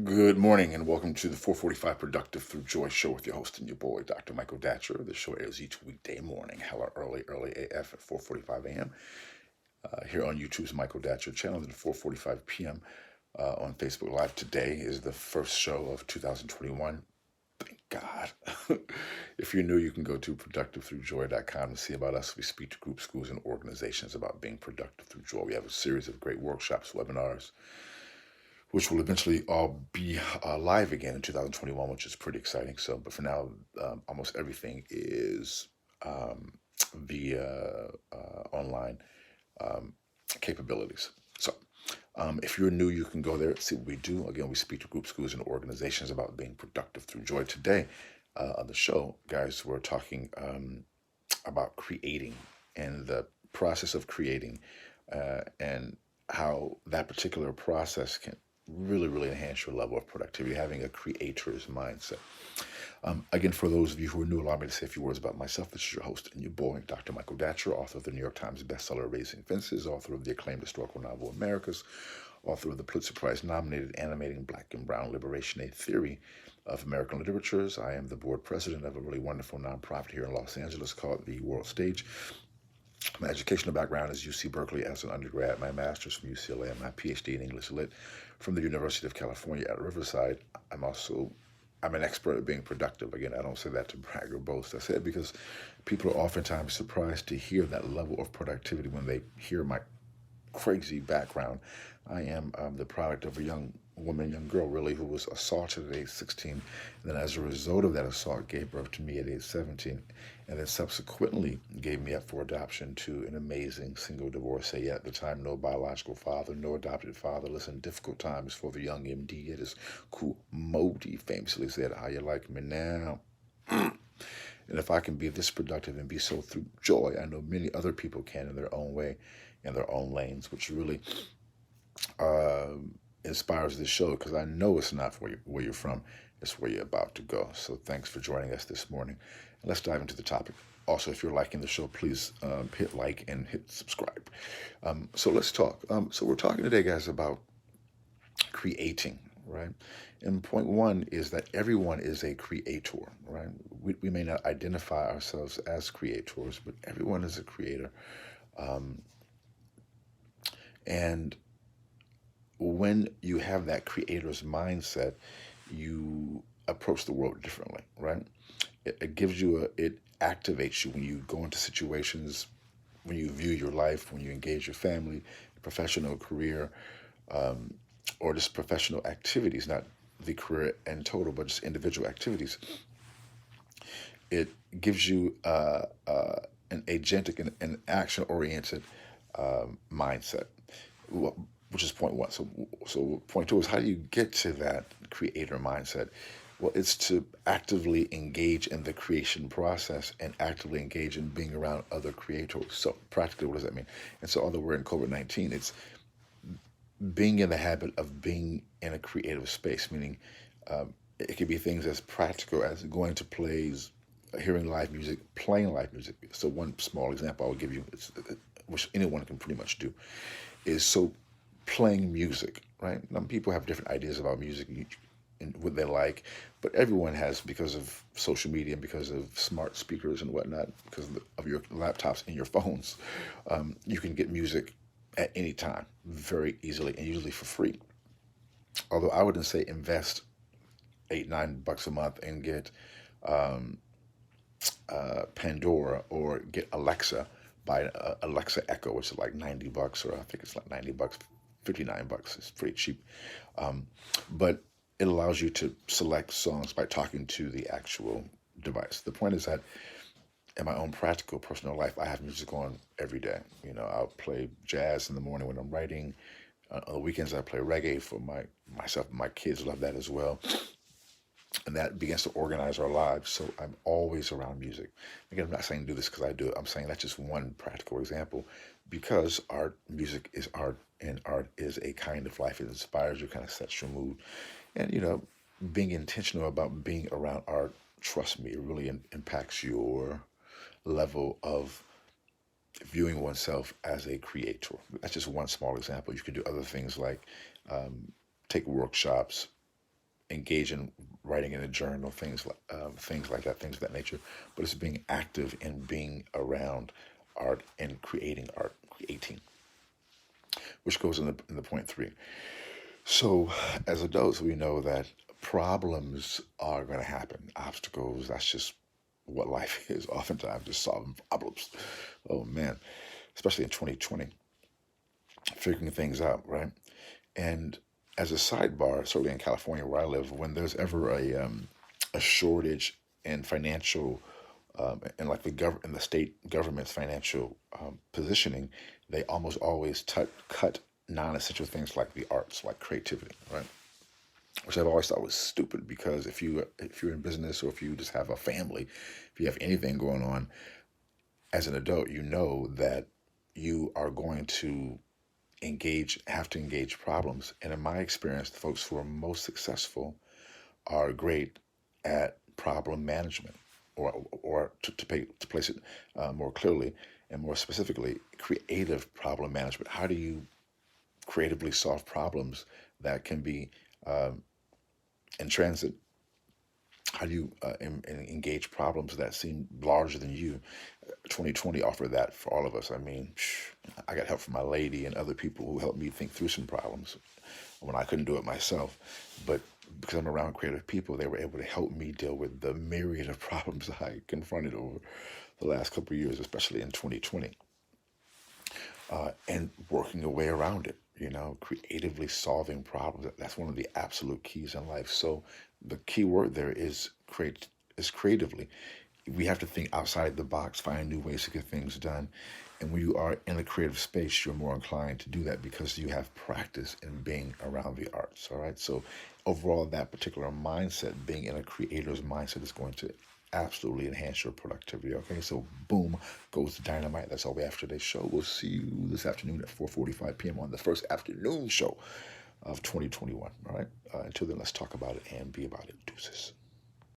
Good morning and welcome to the 445 Productive Through Joy show with your host and your boy, Dr. Michael Datcher. The show airs each weekday morning, hella early AF at 4:45 a.m. Here on YouTube's Michael Datcher channel at 4:45 p.m. On Facebook Live. Today is the first show of 2021. Thank God. If you're new, you can go to productivethroughjoy.com to see about us. We speak to groups, schools, and organizations about being productive through joy. We have a series of great workshops, webinars, which will eventually all be live again in 2021, which is pretty exciting. So, but for now, almost everything is via online um, capabilities. So, if you're new, you can go there and see what we do. Again, we speak to groups, schools, and organizations about being productive through joy. Today, on the show, guys, we're talking about creating and the process of creating and how that particular process can really enhance your level of productivity, having a creator's mindset. Again, for those of you who are new, allow me to say a few words about myself. This is your host and your boy, Dr. Michael Datcher, author of the New York Times bestseller Raising Fences, author of the acclaimed historical novel Americas, author of the Pulitzer Prize nominated Animating Black and Brown Liberation, a Theory of American Literatures. I am the board president of a really wonderful nonprofit here in Los Angeles called The World Stage. My educational background is UC Berkeley as an undergrad, my master's from UCLA, and my PhD in English Lit from the University of California at Riverside. I'm an expert at being productive. Again, I don't say that to brag or boast. I say it because people are oftentimes surprised to hear that level of productivity when they hear my crazy background. I am the product of a young girl, really, who was assaulted at age 16. And then, as a result of that assault, gave birth to me at age 17. And then subsequently gave me up for adoption to an amazing single divorcee. At the time, no biological father, no adopted father. Listen, difficult times for the young MD. It is cool. Modi famously said, "How you like me now?" And if I can be this productive and be so through joy, I know many other people can in their own way, in their own lanes, which really uh, inspires this show because I know it's not where you're from, it's where you're about to go. So thanks for joining us this morning. And let's dive into the topic. Also, if you're liking the show, please hit like and hit subscribe. So let's talk. So we're talking today, guys, about creating, right? And point one is that everyone is a creator, right? We may not identify ourselves as creators, but everyone is a creator. Um, and when you have that creator's mindset, you approach the world differently, right? It gives you it activates you when you go into situations, when you view your life, when you engage your family, professional career, um, or just professional activities, not the career in total, but just individual activities. It gives you an agentic and an action oriented mindset, which is point one. So point two is how do you get to that creator mindset? Well, it's to actively engage in the creation process and actively engage in being around other creators. So practically, what does that mean? And so, although we're in COVID-19, it's being in the habit of being in a creative space, meaning it could be things as practical as going to plays, hearing live music, playing live music. So one small example I'll give you, which anyone can pretty much do, is so playing music, right? Now, people have different ideas about music and what they like, but everyone has, because of social media, because of smart speakers and whatnot, because of your laptops and your phones, you can get music at any time very easily and usually for free. Although I wouldn't say invest $8, $9 a month and get um, Pandora or get Alexa by Alexa Echo, which is like $90, or I think it's like $90, $59. It's pretty cheap. But it allows you to select songs by talking to the actual device. The point is that in my own practical personal life, I have music on every day. You know, I'll play jazz in the morning when I'm writing. On the weekends, I play reggae for myself. My kids love that as well, and that begins to organize our lives. So I'm always around music. Again, I'm not saying do this because I do it. I'm saying that's just one practical example, because music is art, and art is a kind of life. It inspires you, kind of sets your mood, and being intentional about being around art. Trust me, it really impacts your level of viewing oneself as a creator. That's just one small example. You can do other things like take workshops, engage in writing in a journal, things of that nature. But it's being active and being around art and creating, which goes in the point three. So, as adults, we know that problems are going to happen. Obstacles, that's just what life is. Oftentimes, just solving problems. Oh, man. Especially in 2020, figuring things out, right? And as a sidebar, certainly in California where I live, when there's ever a shortage in financial and like in the state government's financial positioning, they almost always cut non-essential things like the arts, like creativity, right? Which I've always thought was stupid because if you're in business or if you just have a family, if you have anything going on as an adult, you know that you are going to have to engage problems. And in my experience, the folks who are most successful are great at problem management, or to place it more clearly and more specifically, creative problem management. How do you creatively solve problems that can be in transit? How do you engage problems that seem larger than you? 2020 offered that for all of us. I mean, I got help from my lady and other people who helped me think through some problems when I couldn't do it myself. But because I'm around creative people, they were able to help me deal with the myriad of problems I confronted over the last couple of years, especially in 2020, and working a way around it. Creatively solving problems. That's one of the absolute keys in life. So the key word there is creatively. We have to think outside the box, find new ways to get things done. And when you are in a creative space, you're more inclined to do that because you have practice in being around the arts. All right. So overall, that particular mindset, being in a creator's mindset, is going to absolutely enhance your productivity. Okay. So boom goes the dynamite. That's all we have for today's show. We'll see you this afternoon at 4:45 p.m. on the first afternoon show of 2021. All right. Until then, let's talk about it and be about it. Deuces.